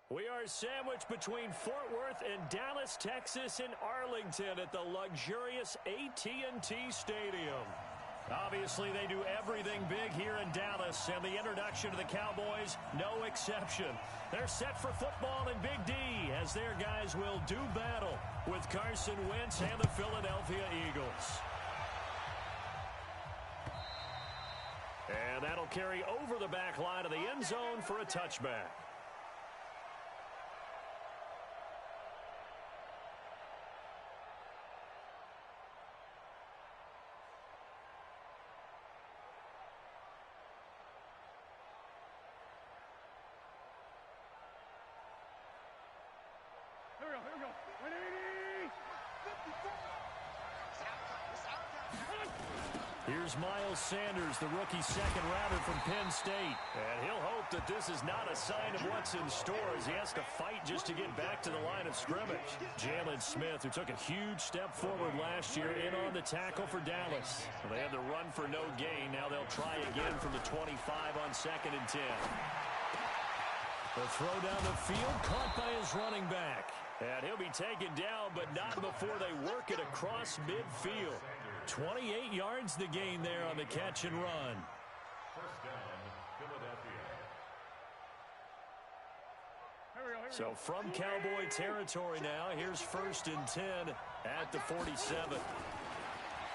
We are sandwiched between Fort Worth and Dallas, Texas, and Arlington at the luxurious AT&T Stadium. Obviously, they do everything big here in Dallas, and the introduction to the Cowboys, no exception. They're set for football in Big D as their guys will do battle with Carson Wentz and the Philadelphia Eagles. And that'll carry over the back line of the end zone for a touchback. Here we go. 180. Here's Miles Sanders, the rookie second-rounder from Penn State. And he'll hope that this is not a sign of what's in store as he has to fight just to get back to the line of scrimmage. Jalen Smith, who took a huge step forward last year, in on the tackle for Dallas. Well, they had the run for no gain. Now they'll try again from the 25 on 2nd and 10. The throw down the field, caught by his running back. And he'll be taken down, but not before they work it across midfield. 28 yards the gain there on the catch and run. First down, Philadelphia. So from Cowboy territory now, here's 1st and 10 at the 47.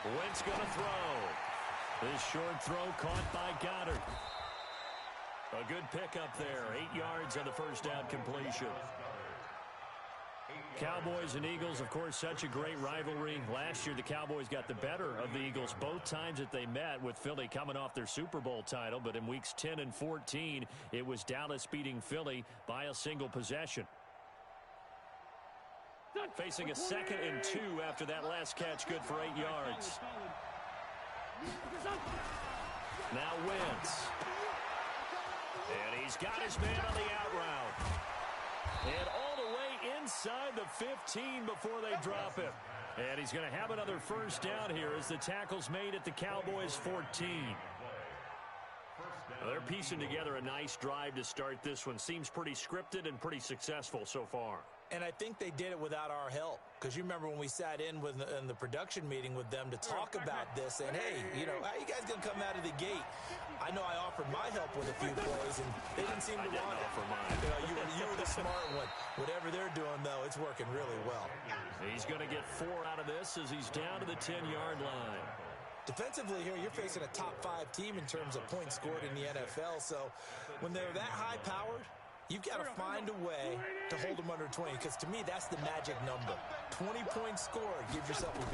Wentz going to throw. This short throw caught by Goddard. A good pickup there. 8 yards on the first down completion. Cowboys and Eagles, of course, such a great rivalry. Last year, the Cowboys got the better of the Eagles both times that they met, with Philly coming off their Super Bowl title. But in weeks 10 and 14, it was Dallas beating Philly by a single possession. Facing a 2nd and 2 after that last catch, good for 8 yards. Now Wentz. And he's got his man on the out route. And all the way inside the 15 before they drop him. And he's going to have another first down here as the tackle's made at the Cowboys 14. They're piecing together a nice drive to start this one. Seems pretty scripted and pretty successful so far. And I think they did it without our help. Because you remember when we sat in the production meeting with them to talk about this, saying, hey, you know, how are you guys going to come out of the gate? I know I offered my help with a few plays, and they didn't seem to want it. Offer mine. You were the smart one. Whatever they're doing, though, it's working really well. He's going to get 4 out of this as he's down to the 10-yard line. Defensively here, you're facing a top-5 team in terms of points scored in the NFL. So when they're that high-powered, you've got to find a way to hold them under 20, because to me, that's the magic number. 20 points scored, you give yourself your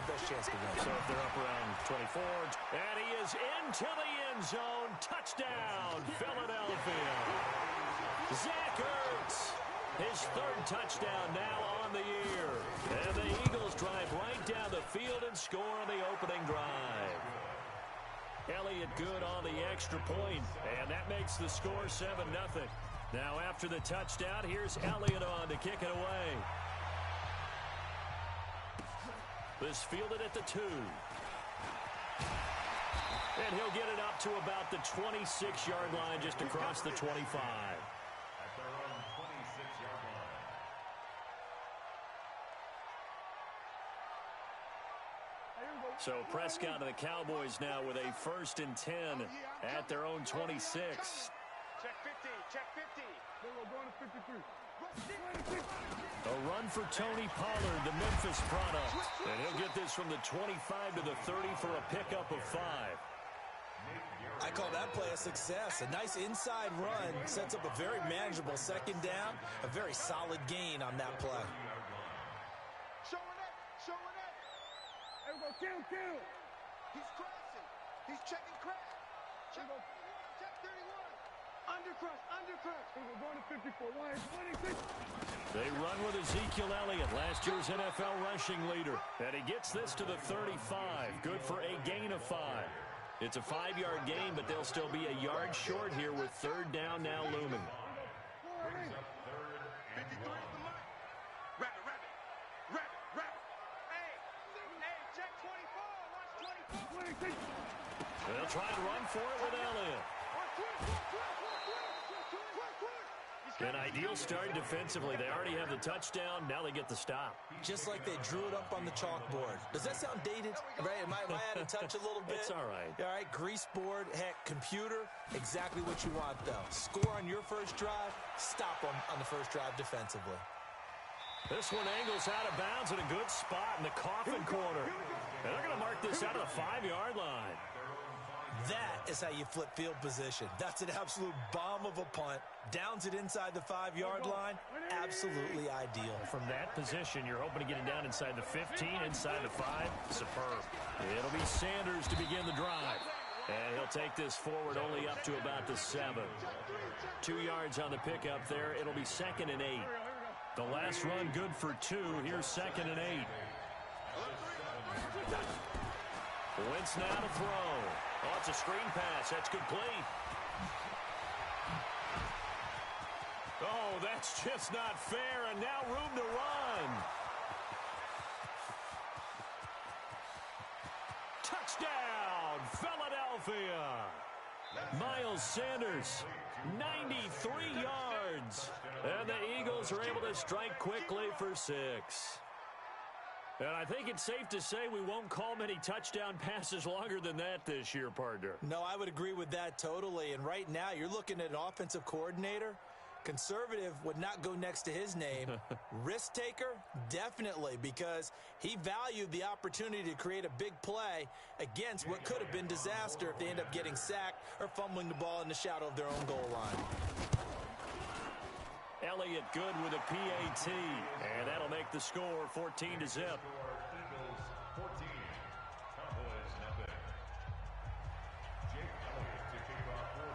best chance to win. So if they're up around 24, and he is into the end zone. Touchdown, Philadelphia. Zach Ertz, his 3rd touchdown now on the year. And the Eagles drive right down the field and score on the opening drive. Elliott good on the extra point, and that makes the score 7-0. Now after the touchdown, here's Elliott on to kick it away. This fielded at the 2. And he'll get it up to about the 26-yard line, just across the 25. At their own 26-yard line. So Prescott and the Cowboys now with a 1st and 10 at their own 26. Check 50, check 50. We're going to 53. A run for Tony Pollard, the Memphis product. And he'll get this from the 25 to the 30 for a pickup of 5. I call that play a success. A nice inside run sets up a very manageable 2nd down. A very solid gain on that play. Showing up, showing up. There we go, kill. He's crossing. He's checking crack. Check 31, check 31. Undercrush. We're going to 54. 126. They run with Ezekiel Elliott, last year's NFL rushing leader. And he gets this to the 35. Good for a gain of 5. It's a 5-yard gain, but they'll still be a yard short here with 3rd down now looming. Brings up 3rd and 1. Rabbit. Hey, check 24. Watch 24. 26. They'll try and run for it with Elliott. He's An ideal start defensively. They already have the touchdown. Now they get the stop. Just like they drew it up on the chalkboard. Does that sound dated? Right? Am I out of touch a little bit? It's all right. All right, grease board, heck, computer, exactly what you want, though. Score on your first drive, stop them on the first drive defensively. This one angles out of bounds in a good spot in the coffin corner. And they're going to mark this out of the 5-yard line. That is how you flip field position. That's an absolute bomb of a punt. Downs it inside the 5-yard line. Absolutely ideal. From that position, you're hoping to get it down inside the 15, inside the 5. Superb. It'll be Sanders to begin the drive. And he'll take this forward only up to about the 7. 2 yards on the pickup there. It'll be 2nd and 8. The last run good for 2. Here's 2nd and 8. Wentz now to throw. Oh, it's a screen pass. That's complete. Oh, that's just not fair, and now room to run. Touchdown, Philadelphia. Miles Sanders, 93 yards. And the Eagles are able to strike quickly for 6. And I think it's safe to say we won't call many touchdown passes longer than that this year, partner. No, I would agree with that totally. And right now, you're looking at an offensive coordinator. Conservative would not go next to his name. Risk taker, definitely, because he valued the opportunity to create a big play against what could have been disaster if they end up getting sacked or fumbling the ball in the shadow of their own goal line. Elliott good with a PAT, and that'll make the score 14-0.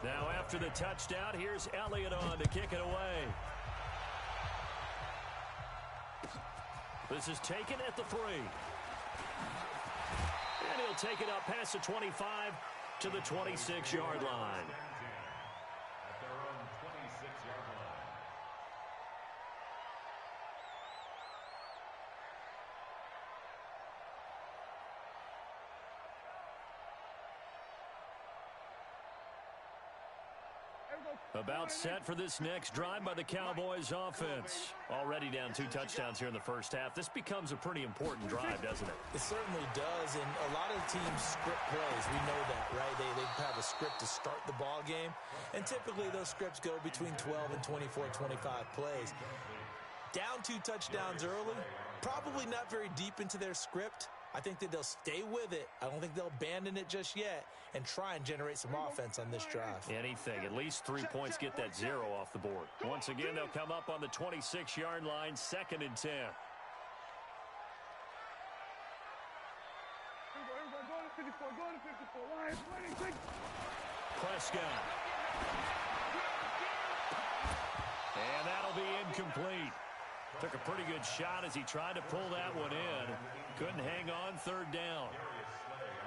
Now after the touchdown, here's Elliott on to kick it away. This is taken at the 3. And he'll take it up past the 25 to the 26-yard line. About set for this next drive by the Cowboys offense. Already down 2 touchdowns here in the first half. This becomes a pretty important drive, doesn't it? It certainly does, and a lot of teams script plays. We know that, right? They have a script to start the ball game, and typically those scripts go between 12 and 24, 25 plays. Down 2 touchdowns early, probably not very deep into their script. I think that they'll stay with it. I don't think they'll abandon it just yet and try and generate some offense on this drive. Anything. At least 3 points, get that 0 off the board. Once again, they'll come up on the 26-yard line, 2nd and 10. Prescott. And that'll be incomplete. Took a pretty good shot as he tried to pull that one in. Couldn't hang on, 3rd down.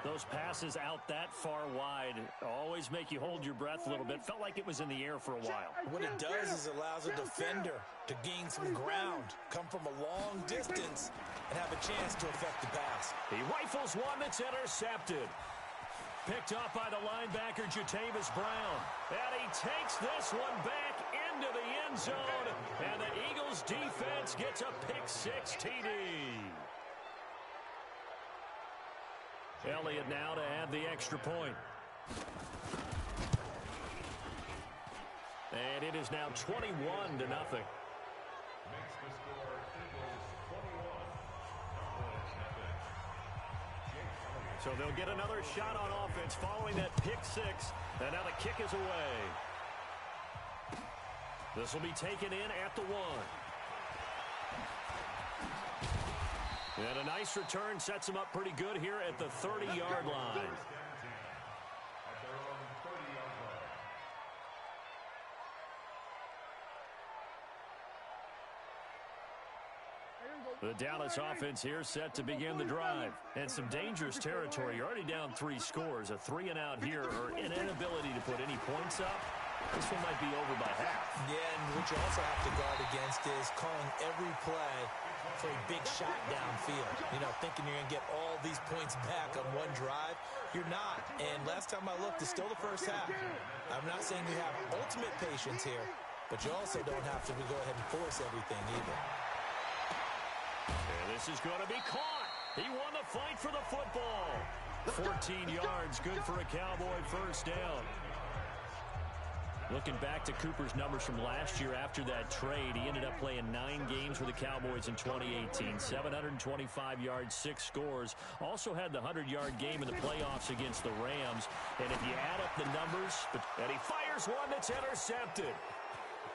Those passes out that far wide always make you hold your breath a little bit. Felt like it was in the air for a while. What it does is allows a defender to gain some ground, come from a long distance, and have a chance to affect the pass. He rifles one that's intercepted. Picked up by the linebacker, Jatavis Brown. And he takes this one back into the end zone. And the Eagles defense gets a pick-6 TD. Elliott now to add the extra point. And it is now 21-0. So they'll get another shot on offense following that pick-6. And now the kick is away. This will be taken in at the 1. And a nice return sets them up pretty good here at the 30-yard line. The Dallas offense here set to begin the drive. And some dangerous territory. You're already down 3 scores. A 3-and-out here or an inability to put any points up. This one might be over by half. Yeah, and what you also have to guard against is calling every play for a big shot downfield. You know, thinking you're going to get all these points back on one drive. You're not. And last time I looked, it's still the first half. I'm not saying you have ultimate patience here, but you also don't have to go ahead and force everything either. And this is going to be caught. He won the fight for the football. 14 yards, good for a Cowboy first down. Looking back to Cooper's numbers from last year after that trade, he ended up playing 9 games for the Cowboys in 2018. 725 yards, 6 scores. Also had the 100-yard game in the playoffs against the Rams. And if you add up the numbers, and he fires one that's intercepted.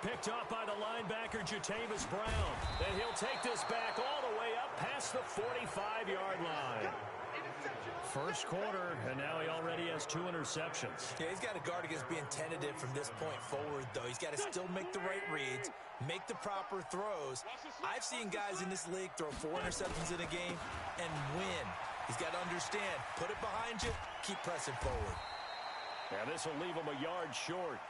Picked up by the linebacker, Jatavis Brown. And he'll take this back all the way up past the 45-yard line. First quarter, and now he already has 2 interceptions. Yeah, he's got to guard against being tentative from this point forward, though. He's got to still make the right reads, make the proper throws. I've seen guys in this league throw 4 interceptions in a game and win. He's got to understand, put it behind you, keep pressing forward. Now this will leave him a yard short.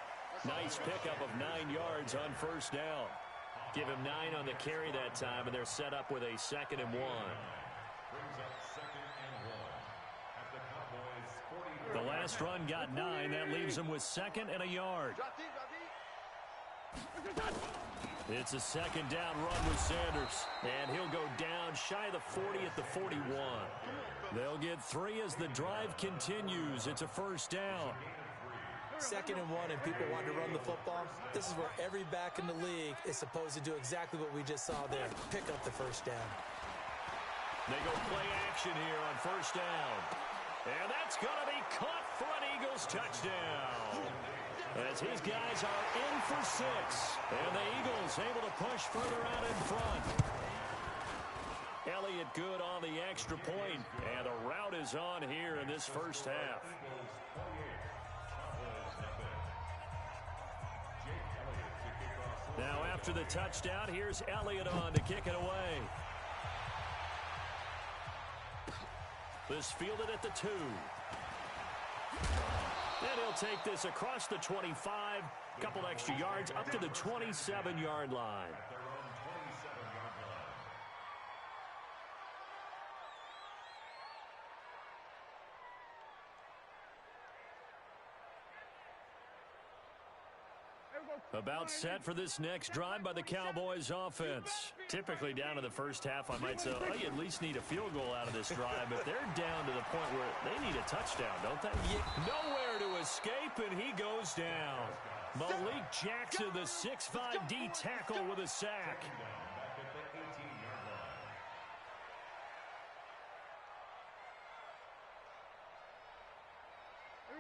Nice pickup of 9 yards on first down. Give him 9 on the carry that time, and they're set up with a 2nd and 1. The last run got 9. That leaves him with 2nd and a yard. It's a 2nd down run with Sanders. And he'll go down shy of the 40 at the 41. They'll get 3 as the drive continues. It's a first down. 2nd and 1, and people want to run the football. This is where every back in the league is supposed to do exactly what we just saw there. Pick up the first down. They go play action here on first down. And that's going to be caught for an Eagles touchdown. As these guys are in for 6. And the Eagles able to push further out in front. Elliott good on the extra point. And the route is on here in this first half. Now after the touchdown, here's Elliott on to kick it away. This fielded at the 2. And he'll take this across the 25. Couple extra yards up to the 27-yard line. About set for this next drive by the Cowboys offense. Typically down to the first half, I might say, oh, you at least need a field goal out of this drive, but they're down to the point where they need a touchdown, don't they? Nowhere to escape, and he goes down. Malik Jackson, the 6'5" D tackle with a sack.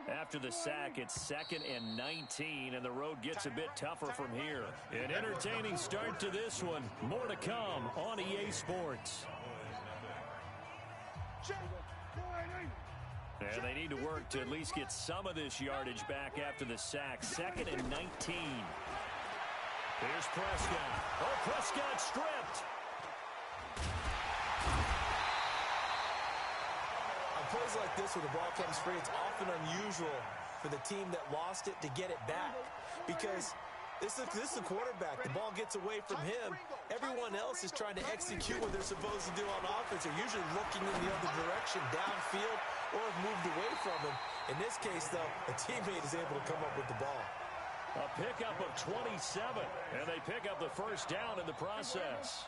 After the sack, it's 2nd and 19, and the road gets a bit tougher from here. An entertaining start to this one. More to come on EA Sports. And they need to work to at least get some of this yardage back after the sack. 2nd and 19. Here's Prescott. Oh, Prescott stripped. Plays like this where the ball comes free, it's often unusual for the team that lost it to get it back, because this is the quarterback. The ball gets away from him. Everyone else is trying to execute what they're supposed to do on offense. They're usually looking in the other direction, downfield, or have moved away from him. In this case, though, a teammate is able to come up with the ball. A pickup of 27, and they pick up the first down in the process.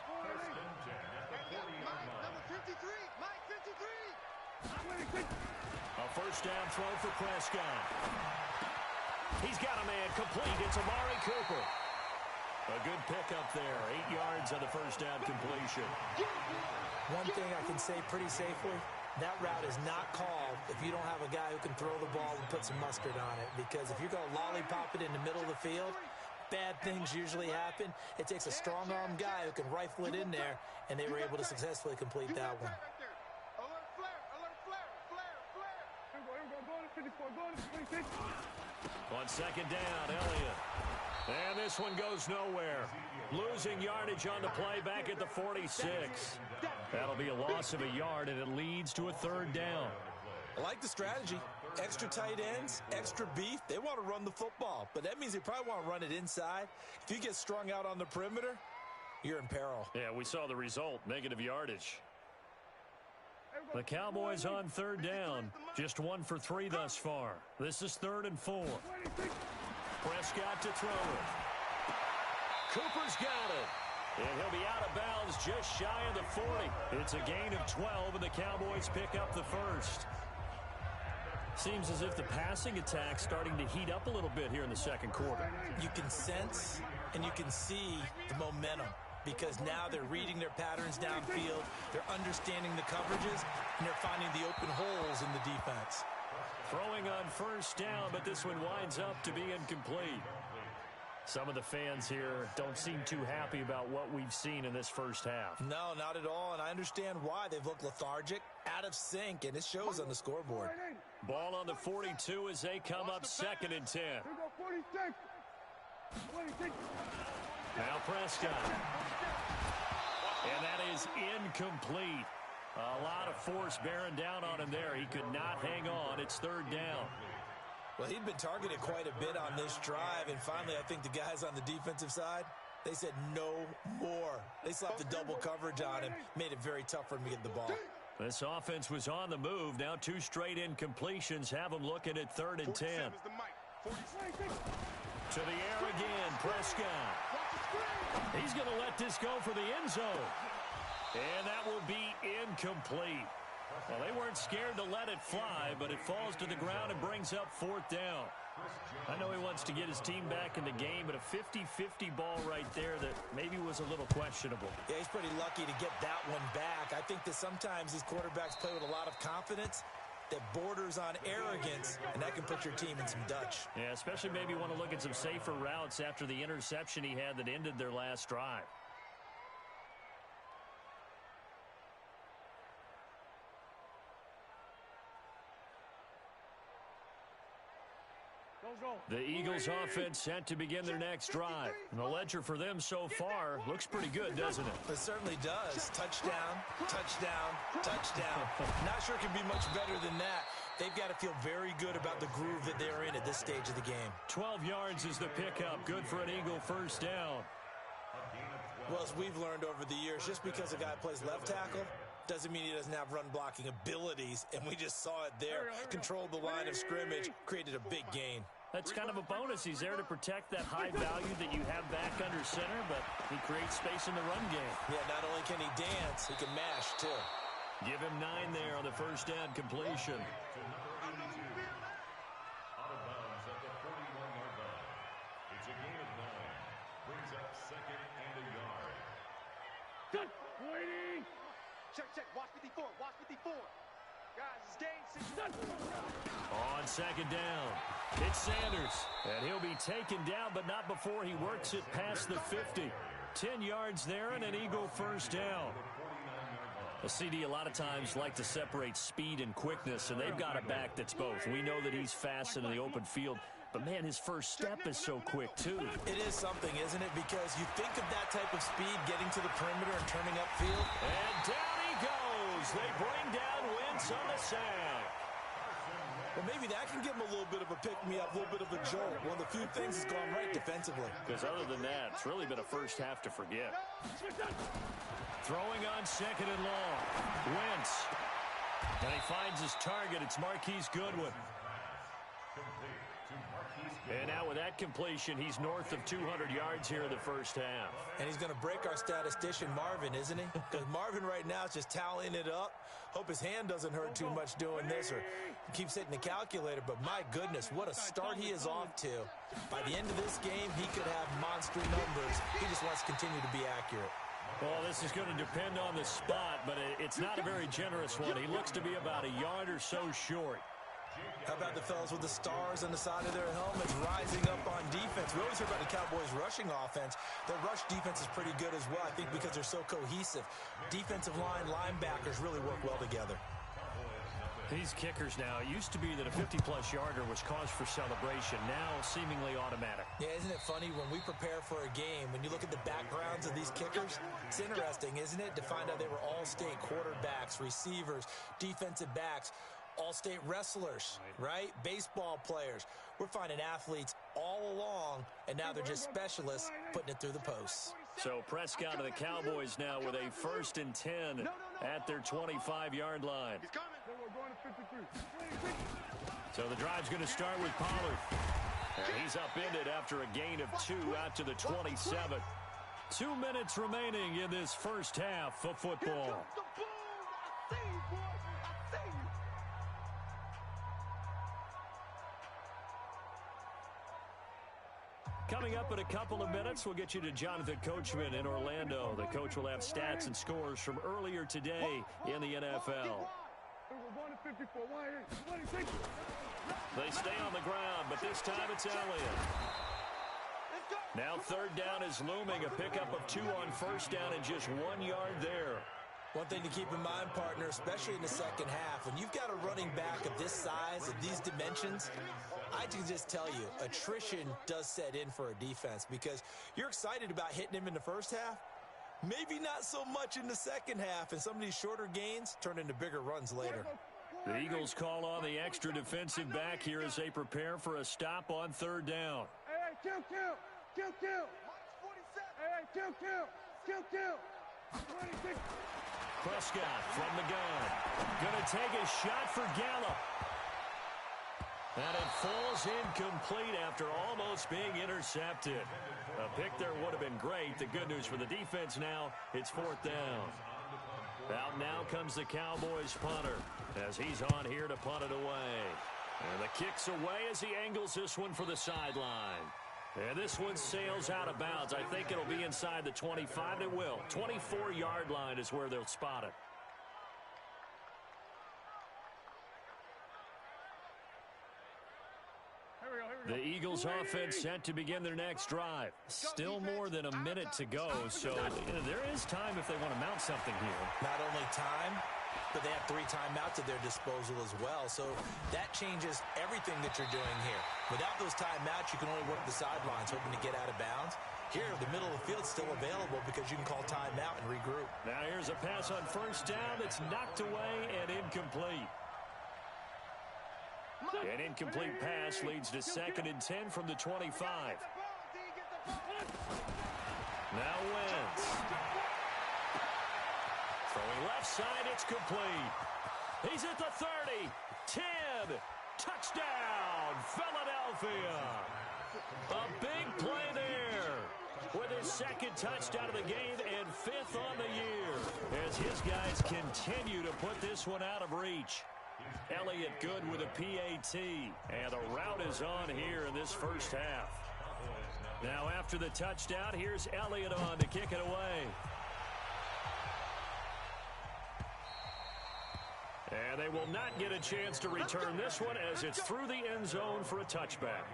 A first down throw for Prescott. He's got a man complete. It's Amari Cooper. A good pickup there. 8 yards on the first down completion. One thing I can say pretty safely, that route is not called if you don't have a guy who can throw the ball and put some mustard on it. Because if you're going to lollipop it in the middle of the field, bad things usually happen. It takes a strong-arm guy who can rifle it in there, and they were able to successfully complete that one. On 2nd down, Elliott. And this one goes nowhere. Losing yardage on the play back at the 46. That'll be a loss of a yard, and it leads to a 3rd down. I like the strategy. Extra tight ends, extra beef. They want to run the football, but that means they probably want to run it inside. If you get strung out on the perimeter, you're in peril. Yeah, we saw the result, negative yardage. The Cowboys on 3rd down. Just 1 for 3 thus far. This is 3rd and 4. Prescott to throw it. Cooper's got it. And he'll be out of bounds just shy of the 40. It's a gain of 12, and the Cowboys pick up the first. Seems as if the passing attack's starting to heat up a little bit here in the second quarter. You can sense and you can see the momentum because now they're reading their patterns downfield, they're understanding the coverages, and they're finding the open holes in the defense. Throwing on first down, but this one winds up to be incomplete. Some of the fans here don't seem too happy about what we've seen in this first half. No, not at all, and I understand why. They've looked lethargic, out of sync, and it shows on the scoreboard. Ball on the 42 as they come up 2nd and 10. Here go 46. 26. Now Prescott. And that is incomplete. A lot of force bearing down on him there. He could not hang on. It's 3rd down. Well, he'd been targeted quite a bit on this drive, and finally I think the guys on the defensive side, they said no more. They slapped the double coverage on him, made it very tough for him to get the ball. This offense was on the move. Now 2 straight incompletions have them looking at 3rd and 10. To the air again, Prescott. He's going to let this go for the end zone. And that will be incomplete. Well, they weren't scared to let it fly, but it falls to the ground and brings up 4th down. I know he wants to get his team back in the game, but a 50-50 ball right there that maybe was a little questionable. Yeah, he's pretty lucky to get that one back. I think that sometimes these quarterbacks play with a lot of confidence that borders on arrogance, and that can put your team in some Dutch. Yeah, especially maybe want to look at some safer routes after the interception he had that ended their last drive. The Eagles offense set to begin their next drive. And the ledger for them so far looks pretty good, doesn't it? It certainly does. Touchdown, touchdown, touchdown. Not sure it can be much better than that. They've got to feel very good about the groove that they're in at this stage of the game. 12 yards is the pickup. Good for an Eagle first down. Well, as we've learned over the years, just because a guy plays left tackle doesn't mean he doesn't have run blocking abilities, and we just saw it there. Controlled the line of scrimmage, created a big gain. That's kind of a bonus. He's there to protect that high value that you have back under center, but he creates space in the run game. Yeah, not only can he dance, he can mash, too. Give him 9 there on the first down completion. Out of bounds at the 41-yard line. It's a gain of 9. Brings up 2nd and a yard. Good. Waiting. Check. Watch 54. Watch 54. Guys, it's game 6. On 2nd down, it's Sanders. And he'll be taken down, but not before he works it past the 50. 10 yards there and an Eagle first down. A CD a lot of times like to separate speed and quickness, and they've got a back that's both. We know that he's fast in the open field, but, man, his first step is so quick, too. It is something, isn't it? Because you think of that type of speed getting to the perimeter and turning upfield. And down he goes. They bring down Wentz on the sack. Well, maybe that can give him a little bit of a pick-me-up, a little bit of a jolt. One of the few things that's gone right defensively. Because other than that, it's really been a first half to forget. Throwing on 2nd and long. Wentz. And he finds his target. It's Marquise Goodwin. And now with that completion, he's north of 200 yards here in the first half. And he's going to break our statistician, Marvin, isn't he? Because Marvin right now is just tallying it up. Hope his hand doesn't hurt too much doing this or keeps hitting the calculator. But my goodness, what a start he is off to. By the end of this game, he could have monster numbers. He just wants to continue to be accurate. Well, this is going to depend on the spot, but it's not a very generous one. He looks to be about a yard or so short. How about the fellas with the stars on the side of their helmets rising up on defense? We always hear about the Cowboys' rushing offense. Their rush defense is pretty good as well, I think, because they're so cohesive. Defensive line, linebackers really work well together. These kickers now, it used to be that a 50-plus yarder was cause for celebration. Now, seemingly automatic. Yeah, isn't it funny when we prepare for a game, when you look at the backgrounds of these kickers, it's interesting, isn't it, to find out they were all-state quarterbacks, receivers, defensive backs, all-state wrestlers, right? Baseball players. We're finding athletes all along, and now they're just specialists putting it through the posts. So Prescott of the Cowboys now with a 1st and 10 at their 25-yard line. We're going to 53. So the drive's going to start with Pollard. And he's upended after a gain of 2 out to the 27. 2 minutes remaining in this first half of football. The boom! I see you, boy! I see you! Coming up in a couple of minutes, we'll get you to Jonathan Coachman in Orlando. The coach will have stats and scores from earlier today in the NFL. We're going to 54. They stay on the ground, but this time it's Elliott. Now third down is looming, a pickup of 2 on first down and just 1 yard there. One thing to keep in mind, partner, especially in the second half, when you've got a running back of this size, of these dimensions, I can just tell you, attrition does set in for a defense because you're excited about hitting him in the first half, maybe not so much in the second half, and some of these shorter gains turn into bigger runs later. The Eagles call on the extra defensive back here as they prepare for a stop on third down. Hey, kill. Kill. 26. Prescott from the gun. Going to take a shot for Gallup. And it falls incomplete after almost being intercepted. A pick there would have been great. The good news for the defense now, it's fourth down. Out now comes the Cowboys punter as he's on here to punt it away. And the kick's away as he angles this one for the sideline. And this one sails out of bounds. I think it'll be inside the 25. It will. 24-yard line is where they'll spot it. The Eagles offense set to begin their next drive. Still more than a minute to go, so there is time if they want to mount something here. Not only time, but they have 3 timeouts at their disposal as well, so that changes everything that you're doing here. Without those timeouts, you can only work the sidelines, hoping to get out of bounds. Here, the middle of the field's still available because you can call timeout and regroup. Now here's a pass on first down that's knocked away and incomplete. An incomplete pass leads to 2nd and 10 from the 25. Now Wentz. Throwing left side, it's complete. He's at the 30. 10. Touchdown, Philadelphia. A big play there with his 2nd touchdown of the game and 5th on the year as his guys continue to put this one out of reach. Elliott good with a PAT, and the route is on here in this first half. Now after the touchdown, here's Elliott on to kick it away. And they will not get a chance to return this one as it's through the end zone for a touchback.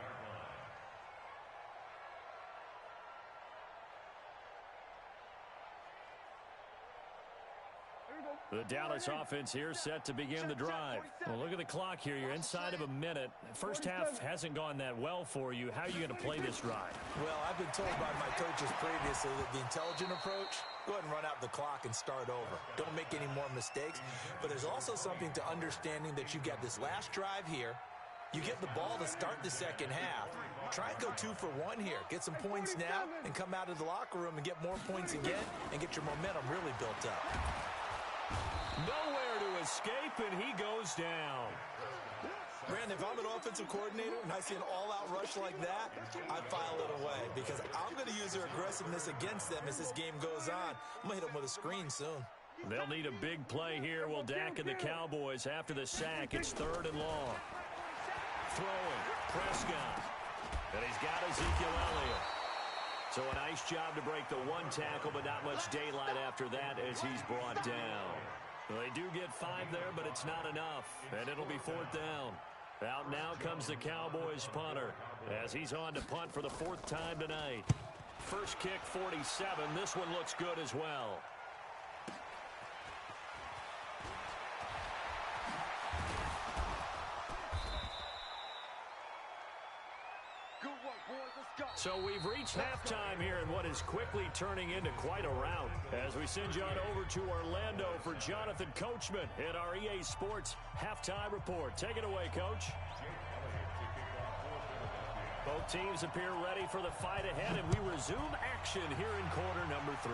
The Dallas offense here set to begin the drive. Well, look at the clock here. You're inside of a minute. First half hasn't gone that well for you. How are you going to play this drive? Well, I've been told by my coaches previously that the intelligent approach, go ahead and run out the clock and start over. Don't make any more mistakes. But there's also something to understanding that you got this last drive here. You get the ball to start the second half. Try and go 2 for 1 here. Get some points now and come out of the locker room and get more points again and get your momentum really built up. Nowhere to escape, and he goes down. Brandon, if I'm an offensive coordinator and I see an all-out rush like that, I file it away because I'm going to use their aggressiveness against them as this game goes on. I'm going to hit them with a screen soon. They'll need a big play here. Will Dak and the Cowboys after the sack. It's 3rd and long. Throwing, Prescott. And he's got Ezekiel Elliott. So a nice job to break the 1 tackle, but not much daylight after that as he's brought down. Well, they do get 5 there, but it's not enough, and it'll be 4th down. Out now comes the Cowboys punter as he's on to punt for the 4th time tonight. First kick, 47. This one looks good as well. So we've reached halftime here in what is quickly turning into quite a rout as we send you on over to Orlando for Jonathan Coachman in our EA Sports Halftime Report. Take it away, Coach. Both teams appear ready for the fight ahead, and we resume action here in quarter number 3.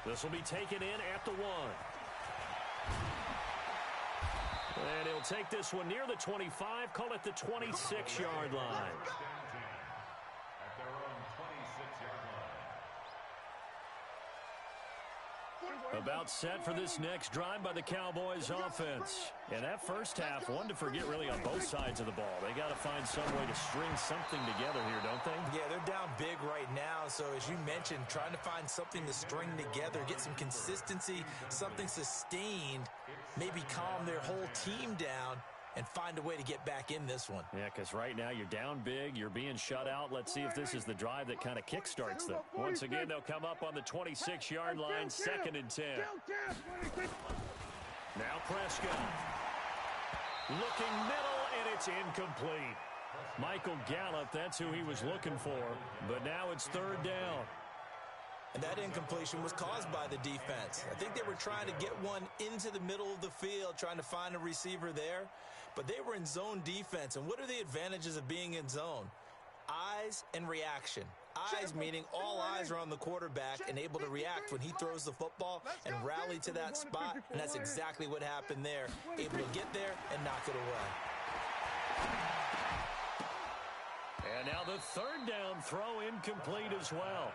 This will be taken in at the 1. And he'll take this one near the 25, call it the 26-yard line. At their own 26-yard line. About set for this next drive by the Cowboys offense. And that first half, one to forget really on both sides of the ball. They got to find some way to string something together here, don't they? Yeah, they're down big right now. So as you mentioned, trying to find something to string together, get some consistency, something sustained, maybe calm their whole team down and find a way to get back in this one. Yeah, because right now you're down big, you're being shut out. Let's see if this is the drive that kind of kickstarts them. Once again, they'll come up on the 26-yard line, 2nd and 10. Now Prescott. Looking middle, and it's incomplete. Michael Gallup, that's who he was looking for. But now it's 3rd down. And that incompletion was caused by the defense. I think they were trying to get one into the middle of the field, trying to find a receiver there. But they were in zone defense. And what are the advantages of being in zone? Eyes and reaction. Eyes meaning all eyes are on the quarterback and able to react when he throws the football and rally to that spot. And that's exactly what happened there. Able to get there and knock it away. And now the 3rd down throw incomplete as well.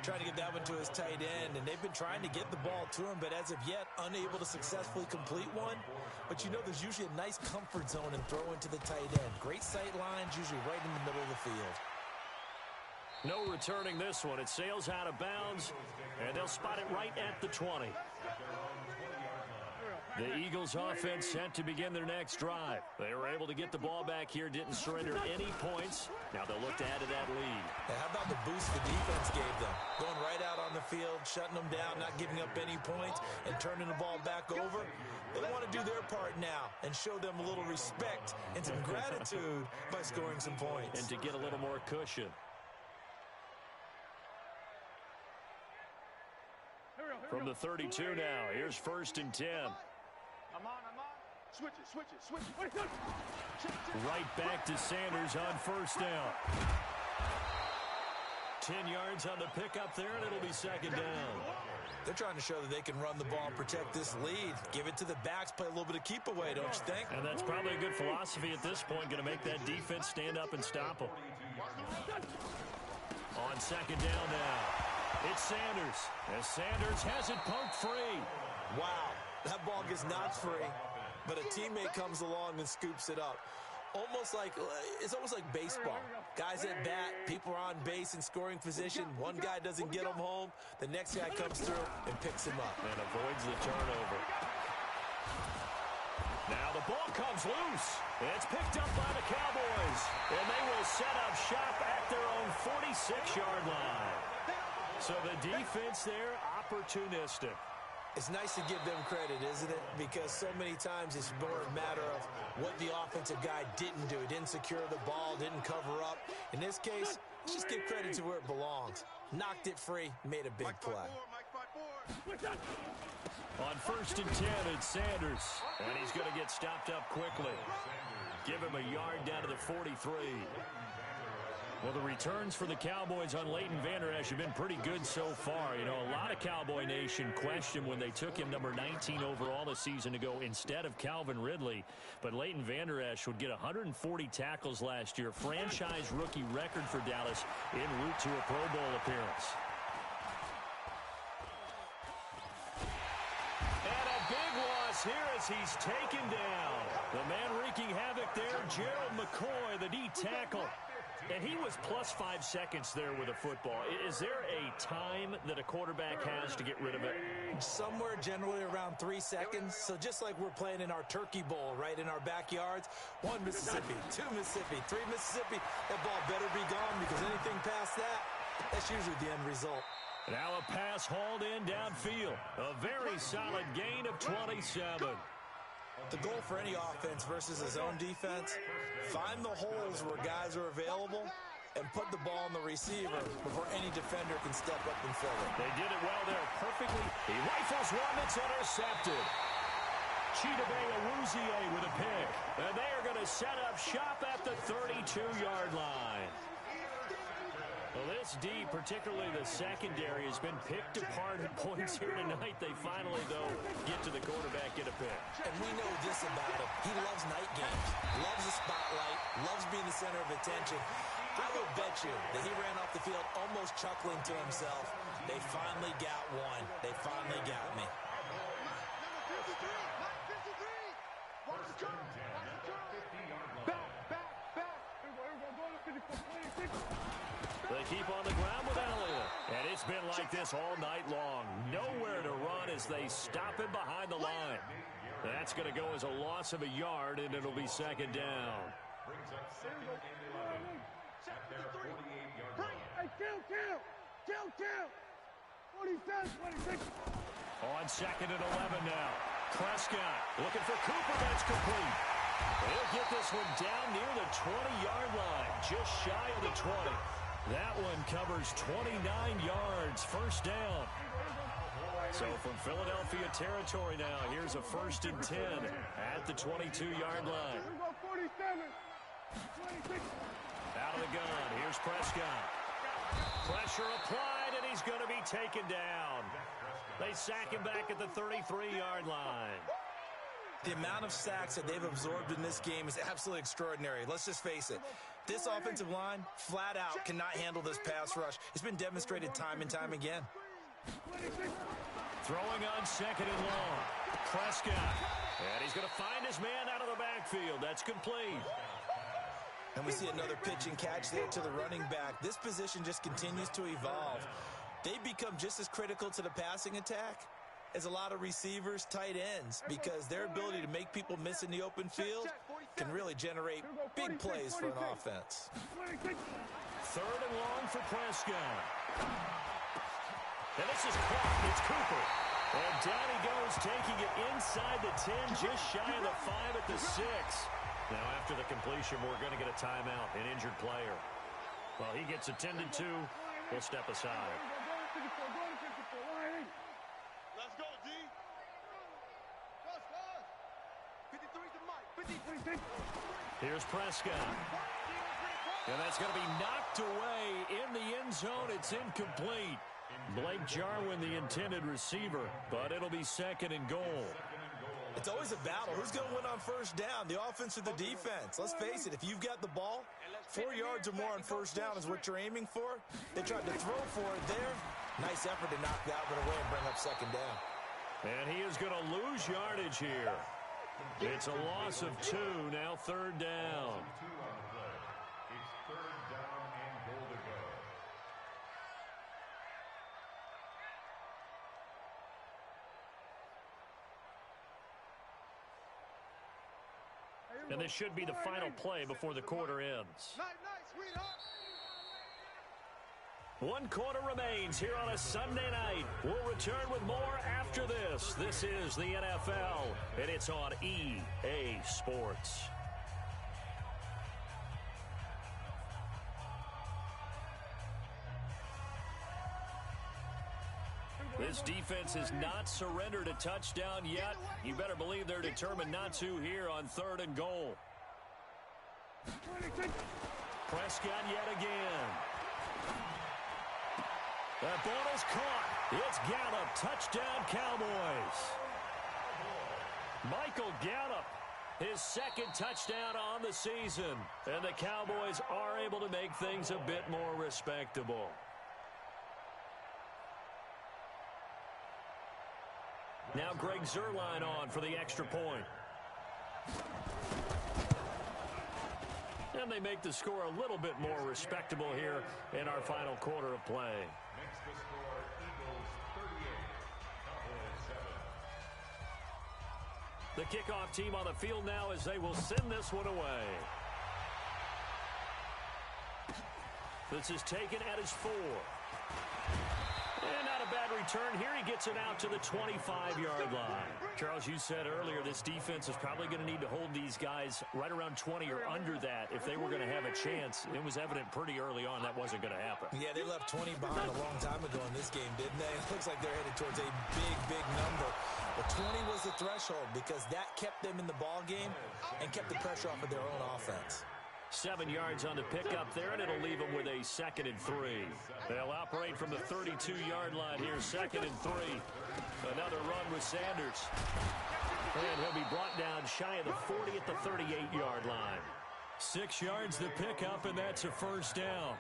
Trying to get that one to his tight end, and they've been trying to get the ball to him, but as of yet, unable to successfully complete one. But you know there's usually a nice comfort zone and throw into the tight end. Great sight lines, usually right in the middle of the field. No returning this one. It sails out of bounds, and they'll spot it right at the 20. The Eagles offense set to begin their next drive. They were able to get the ball back here, didn't surrender any points. Now they'll look to add to that lead. Yeah, how about the boost the defense gave them? Going right out on the field, shutting them down, not giving up any points, and turning the ball back over. They want to do their part now and show them a little respect and some gratitude by scoring some points. And to get a little more cushion. From the 32 now, here's 1st and 10. I'm on. Switch it. Right back to Sanders on 1st down. 10 yards on the pickup there, and it'll be 2nd down. They're trying to show that they can run the ball and protect this lead. Give it to the backs, play a little bit of keep away, don't you think? And that's probably a good philosophy at this point, going to make that defense stand up and stop them. On 2nd down now, it's Sanders. As Sanders has it poked free. Wow, that ball gets knocked free, but a teammate comes along and scoops it up. It's almost like baseball. Guys at bat, people are on base in scoring position. One guy doesn't get him home. The next guy comes through and picks him up. And avoids the turnover. Now the ball comes loose. It's picked up by the Cowboys. And they will set up shop at their own 46-yard line. So the defense there, opportunistic. It's nice to give them credit, isn't it? Because so many times it's more a matter of what the offensive guy didn't do. He didn't secure the ball, didn't cover up. In this case, let's just give credit to where it belongs. Knocked it free, made a big play. On 1st and 10, it's Sanders. And he's going to get stopped up quickly. Give him a yard down to the 43. Well, the returns for the Cowboys on Leighton Vander Esch have been pretty good so far. You know, a lot of Cowboy Nation questioned when they took him number 19 overall a season ago instead of Calvin Ridley. But Leighton Vander Esch would get 140 tackles last year, franchise rookie record for Dallas en route to a Pro Bowl appearance. And a big loss here as he's taken down. The man wreaking havoc there, Gerald McCoy, the D tackle. And he was plus 5 seconds there with a football. Is there a time that a quarterback has to get rid of it? Somewhere generally around 3 seconds. So just like we're playing in our turkey bowl, right, in our backyards, 1 Mississippi, 2 Mississippi, 3 Mississippi, that ball better be gone because anything past that, that's usually the end result. Now a pass hauled in downfield. A very solid gain of 27. The goal for any offense versus his own defense, find the holes where guys are available and put the ball on the receiver before any defender can step up and fill it. They did it well there perfectly. He rifles one that's intercepted. Chidobe Awuzie with a pick. And they are going to set up shop at the 32-yard line. Well, this D, particularly the secondary, has been picked apart at points here tonight. They finally, though, get to the quarterback, get a pick. And we know this about him. He loves night games, loves the spotlight, loves being the center of attention. I will bet you that he ran off the field almost chuckling to himself. They finally got one. They finally got me. They keep on the ground with Elliott. And it's been like this all night long. Nowhere to run as they stop him behind the line. That's going to go as a loss of a yard, and it'll be second down. Brings up second and 11 at their 48-yard line. Hey, count. 47, 26. On second and 11 now. Prescott looking for Cooper. That's complete. He'll get this one down near the 20-yard line, just shy of the 20. That one covers 29 yards, first down. So from Philadelphia territory now, here's a 1st and 10 at the 22-yard line. 47, 26. Out of the gun, here's Prescott. Pressure applied, and he's going to be taken down. They sack him back at the 33-yard line. The amount of sacks that they've absorbed in this game is absolutely extraordinary. Let's just face it. This offensive line, flat out, cannot handle this pass rush. It's been demonstrated time and time again. Throwing on second and long. Prescott. And he's going to find his man out of the backfield. That's complete. And we see another pitch and catch there to the running back. This position just continues to evolve. They become just as critical to the passing attack as a lot of receivers, tight ends, because their ability to make people miss in the open field can really generate big plays for an offense. 3rd and long for Prescott. And this is caught. It's Cooper. And down he goes, taking it inside the 10, just shy of the 5 at the 6. Now, after the completion, we're going to get a timeout, an injured player. Well, he gets attended to. We'll step aside. Let's go, D. Let's. 53's the mic. 53. Here's Prescott. And that's going to be knocked away in the end zone. It's incomplete. Blake Jarwin, the intended receiver, but it'll be 2nd and goal. It's always a battle. Who's going to win on first down, the offense or the defense? Let's face it, if you've got the ball, 4 yards or more on first down is what you're aiming for. They tried to throw for it there. Nice effort to knock that one away and bring up 2nd down. And he is going to lose yardage here. It's a loss of 2, now 3rd down. It's 3rd down and goal to go. And this should be the final play before the quarter ends. Night, sweetheart. 1 quarter remains here on a Sunday night. We'll return with more after this. This is the NFL, and it's on EA Sports. This defense has not surrendered a touchdown yet. You better believe they're determined not to here on 3rd and goal. Prescott yet again. That ball is caught. It's Gallup. Touchdown, Cowboys. Michael Gallup, his 2nd touchdown on the season. And the Cowboys are able to make things a bit more respectable. Now Greg Zuerlein on for the extra point. And they make the score a little bit more respectable here in our final quarter of play. Makes the score Eagles 38, Cowboys 7. The kickoff team on the field now as they will send this one away. This is taken at his 4. And not a bad return here. He gets it out to the 25-yard line. Charles, you said earlier this defense is probably going to need to hold these guys right around 20 or under that if they were going to have a chance. It was evident pretty early on that wasn't going to happen. Yeah, they left 20 behind a long time ago in this game, didn't they? It looks like they're headed towards a big number. But 20 was the threshold because that kept them in the ball game and kept the pressure off of their own offense. 7 yards on the pickup there, and it'll leave them with a 2nd and 3. They'll operate from the 32-yard line here, 2nd and 3. Another run with Sanders. And he'll be brought down shy of the 40 at the 38-yard line. 6 yards the pickup, and that's a first down.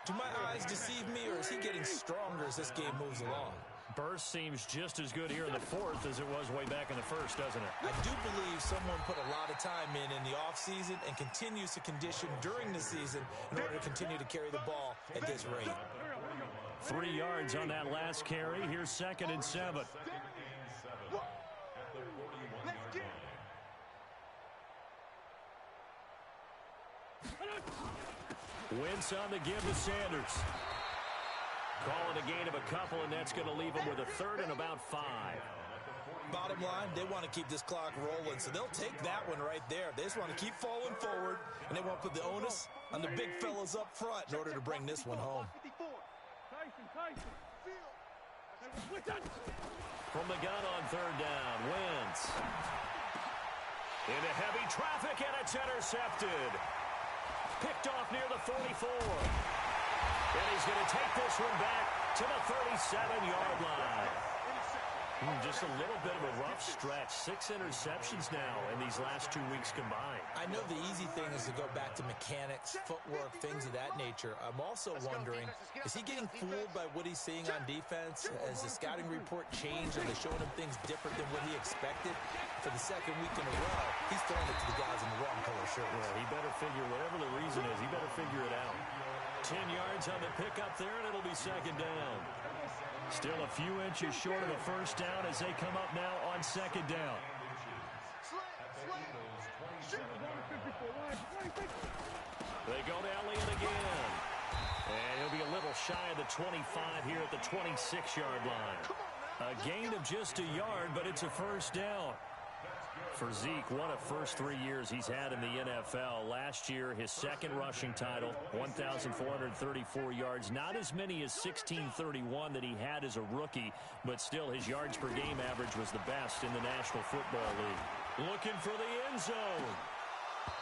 Do my eyes deceive me, or is he getting stronger as this game moves along? Burst seems just as good here in the 4th as it was way back in the 1st, doesn't it? I do believe someone put a lot of time in the offseason and continues to condition during the season in order to continue to carry the ball at this rate. 3 yards on that last carry. Here's 2nd and 7. Wentz on the give to Sanders. Calling a gain of a couple, and that's going to leave them with a 3rd and about 5. Bottom line, they want to keep this clock rolling, so they'll take that one right there. They just want to keep falling forward, and they want to put the onus on the big fellas up front in order to bring this one home. From the gun on 3rd down, Wentz. Into heavy traffic, and it's intercepted. Picked off near the 44. And he's going to take this one back to the 37-yard line. Just a little bit of a rough stretch. 6 interceptions now in these last 2 weeks combined. I know the easy thing is to go back to mechanics, footwork, things of that nature. I'm also wondering, is he getting fooled by what he's seeing on defense? Has the scouting report changed? Are they showing him things different than what he expected? For the 2nd week in a row, he's throwing it to the guys in the wrong color shirt. Well, he better figure, whatever the reason is, he better figure it out. 10 yards on the pickup there, and it'll be 2nd down. Still a few inches short of a first down as they come up now on 2nd down. They go to Elliott again. And he'll be a little shy of the 25 here at the 26-yard line. A gain of just a yard, but it's a first down. For Zeke, what a first 3 years he's had in the NFL. Last year, his 2nd rushing title, 1,434 yards. Not as many as 1,631 that he had as a rookie, but still his yards per game average was the best in the National Football League. Looking for the end zone.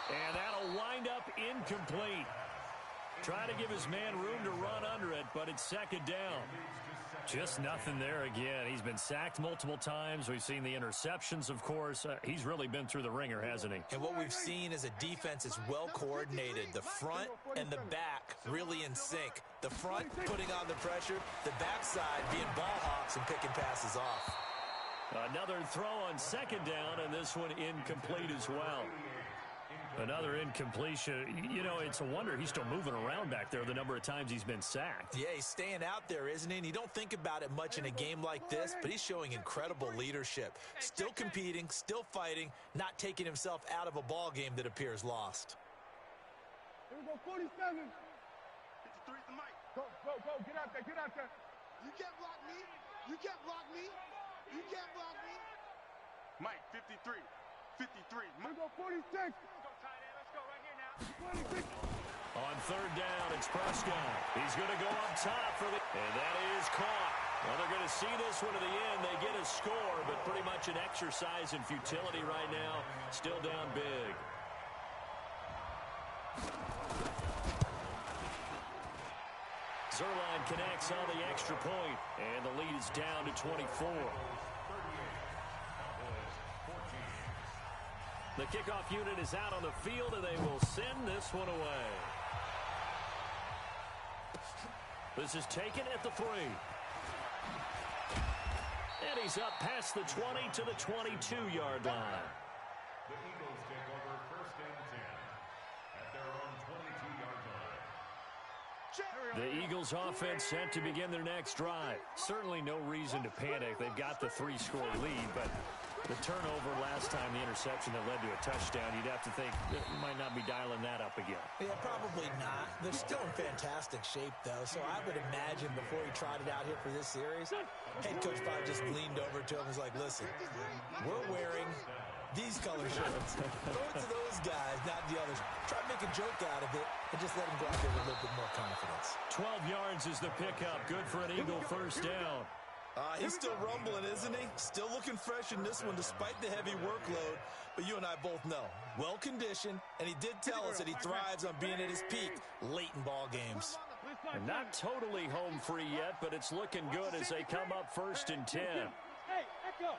And that'll wind up incomplete. Trying to give his man room to run under it, but it's 2nd down. Just nothing there again. He's been sacked multiple times. We've seen the interceptions, of course. He's really been through the ringer, hasn't he? And what we've seen is a defense that's well coordinated. The front and the back really in sync. The front putting on the pressure, the backside being ball hawks and picking passes off. Another throw on 2nd down, and this one incomplete as well. Another incompletion. You know, it's a wonder he's still moving around back there the number of times he's been sacked. Yeah, he's staying out there, isn't he? And you don't think about it much in a game like this, but he's showing incredible leadership. Still competing, still fighting, not taking himself out of a ball game that appears lost. Here we go, 47. 53 the mic. Go, get out there, get out there. You can't block me. You can't block me. You can't block me. Mike, 53. 53. Here we go, 46. On 3rd down, it's Prescott. He's going to go up top for the... And that is caught. Well, they're going to see this one to the end. They get a score, but pretty much an exercise in futility right now. Still down big. Zerline connects on the extra point, and the lead is down to 24. The kickoff unit is out on the field, and they will send this one away. This is taken at the 3. And he's up past the 20 to the 22-yard line. The Eagles take over 1st and 10 at their own 22-yard line. The Eagles offense set to begin their next drive. Certainly no reason to panic. They've got the 3-score lead, but the turnover last time, the interception that led to a touchdown, you'd have to think you might not be dialing that up again. Yeah, probably not. They're still in fantastic shape, though, so I would imagine before he trotted out here for this series, head coach probably just leaned over to him and was like, listen, we're wearing these color shirts. Throw it to those guys, not the others. Try to make a joke out of it and just let him go out there with a little bit more confidence. 12 yards is the pickup. Good for an Eagle first down. He's still rumbling, isn't he? Still looking fresh in this one despite the heavy workload. But you and I both know, well-conditioned, and he did tell us that he thrives on being at his peak late in ball games. And not totally home free yet, but it's looking good as they come up 1st and 10. Hey, echo.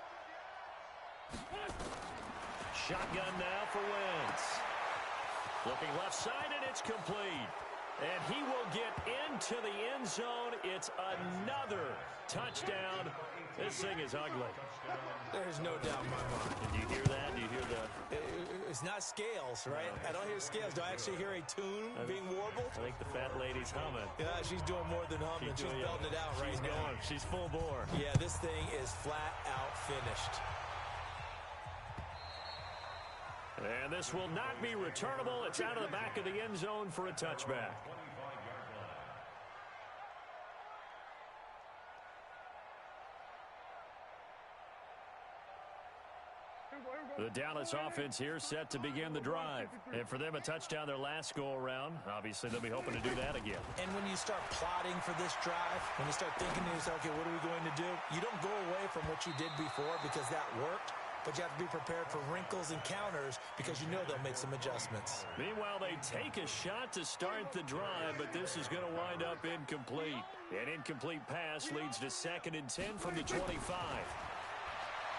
Shotgun now for Wentz. Looking left side, and it's complete. And he will get into the end zone. It's another touchdown. This thing is ugly. There's no doubt in my mind. Did you hear that? Do you hear the... It's not scales, right? I don't hear scales. Do I actually hear a tune being warbled? I think the fat lady's humming. Yeah, she's doing more than humming. She's belting it out right now. Going. She's full bore. Yeah, this thing is flat out finished. And this will not be returnable. It's out of the back of the end zone for a touchback. The Dallas offense here set to begin the drive. And for them, a touchdown their last go-around. Obviously, they'll be hoping to do that again. And when you start plotting for this drive, when you start thinking to yourself, okay, what are we going to do? You don't go away from what you did before because that worked. But you have to be prepared for wrinkles and counters because you know they'll make some adjustments. Meanwhile, they take a shot to start the drive, but this is going to wind up incomplete. An incomplete pass leads to 2nd and 10 from the 25.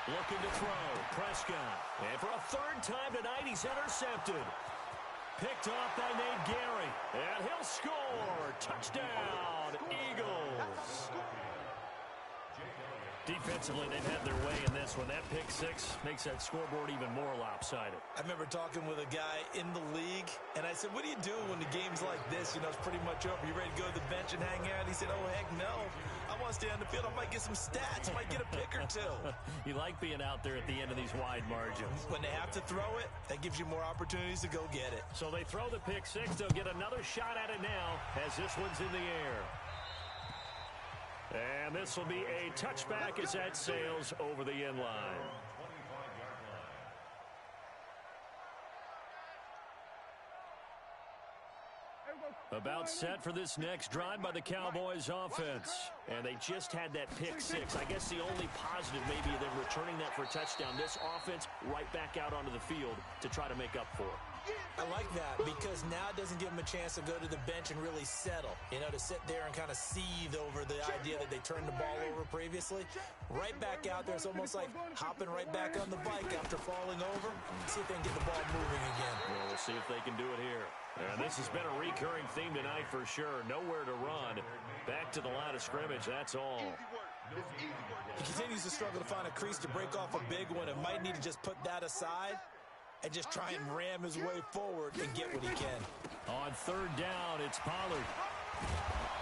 Looking to throw, Prescott. And for a 3rd time tonight, he's intercepted. Picked off by Nate Gary. And he'll score. Touchdown, Eagles. Defensively, they've had their way in this one. That pick 6 makes that scoreboard even more lopsided. I remember talking with a guy in the league, and I said, what do you do when the game's like this? You know, it's pretty much over. You ready to go to the bench and hang out? He said, oh, heck no. I want to stay on the field. I might get some stats. Might get a pick or two. You like being out there at the end of these wide margins. When they have to throw it, that gives you more opportunities to go get it. So they throw the pick 6. They'll get another shot at it now as this one's in the air. And this will be a touchback as that sails over the end line. About set for this next drive by the Cowboys offense. And they just had that pick 6. I guess the only positive maybe of them returning that for a touchdown. This offense right back out onto the field to try to make up for it. I like that because now it doesn't give them a chance to go to the bench and really settle. You know, to sit there and kind of seethe over the idea that they turned the ball over previously. Right back out there. It's almost like hopping right back on the bike after falling over. See if they can get the ball moving again. Well, we'll see if they can do it here. And this has been a recurring theme tonight for sure. Nowhere to run. Back to the line of scrimmage, that's all. He continues to struggle to find a crease to break off a big one and might need to just put that aside and just try and ram his way forward and get what he can. On 3rd down, it's Pollard.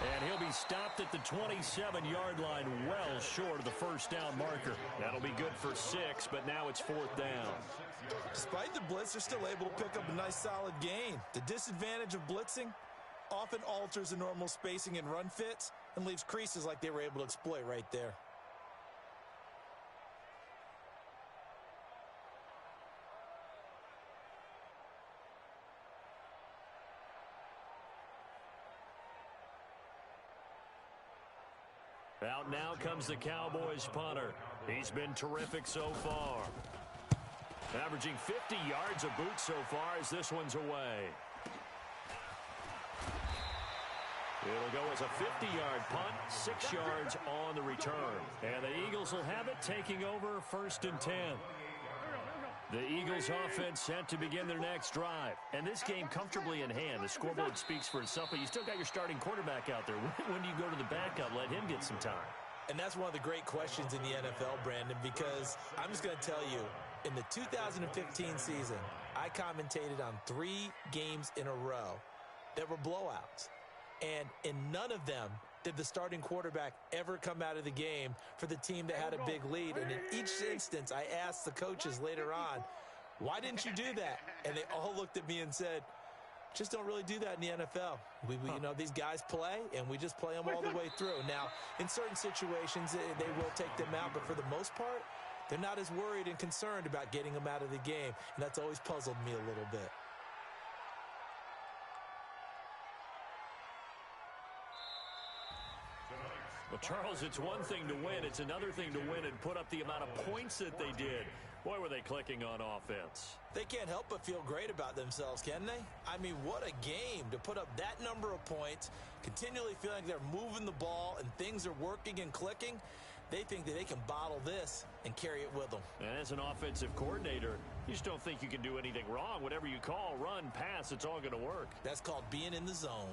And he'll be stopped at the 27-yard line, well short of the 1st down marker. That'll be good for 6, but now it's 4th down. Despite the blitz, they're still able to pick up a nice solid gain. The disadvantage of blitzing often alters the normal spacing and run fits and leaves creases like they were able to exploit right there. Out now comes the Cowboys punter. He's been terrific so far. Averaging 50 yards a boot so far as this one's away. It'll go as a 50-yard punt, 6 yards on the return. And the Eagles will have it taking over 1st and 10. The Eagles offense set to begin their next drive. And this game comfortably in hand. The scoreboard speaks for itself, but you still got your starting quarterback out there. When do you go to the backup? Let him get some time. And that's one of the great questions in the NFL, Brandon, because I'm just going to tell you, in the 2015 season, I commentated on 3 games in a row that were blowouts. And in none of them did the starting quarterback ever come out of the game for the team that had a big lead. And in each instance, I asked the coaches later on, why didn't you do that? And they all looked at me and said, just don't really do that in the NFL. You know, these guys play, and we just play them all the way through. Now, in certain situations, they will take them out, but for the most part, they're not as worried and concerned about getting them out of the game. And that's always puzzled me a little bit. Well, Charles, it's one thing to win. It's another thing to win and put up the amount of points that they did. Boy, were they clicking on offense. They can't help but feel great about themselves, can they? I mean, what a game to put up that number of points, continually feeling like they're moving the ball and things are working and clicking. They think that they can bottle this and carry it with them. And as an offensive coordinator, you just don't think you can do anything wrong. Whatever you call, run, pass, it's all going to work. That's called being in the zone.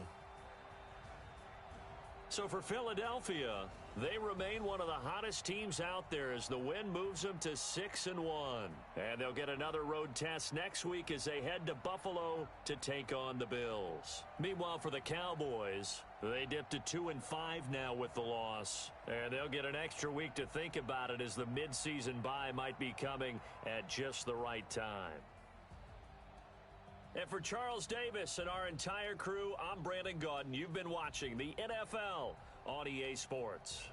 So for Philadelphia, they remain one of the hottest teams out there as the win moves them to 6-1. And they'll get another road test next week as they head to Buffalo to take on the Bills. Meanwhile, for the Cowboys, they dipped to 2-5 now with the loss. And they'll get an extra week to think about it as the midseason bye might be coming at just the right time. And for Charles Davis and our entire crew, I'm Brandon Gaudin. You've been watching the NFL on EA Sports.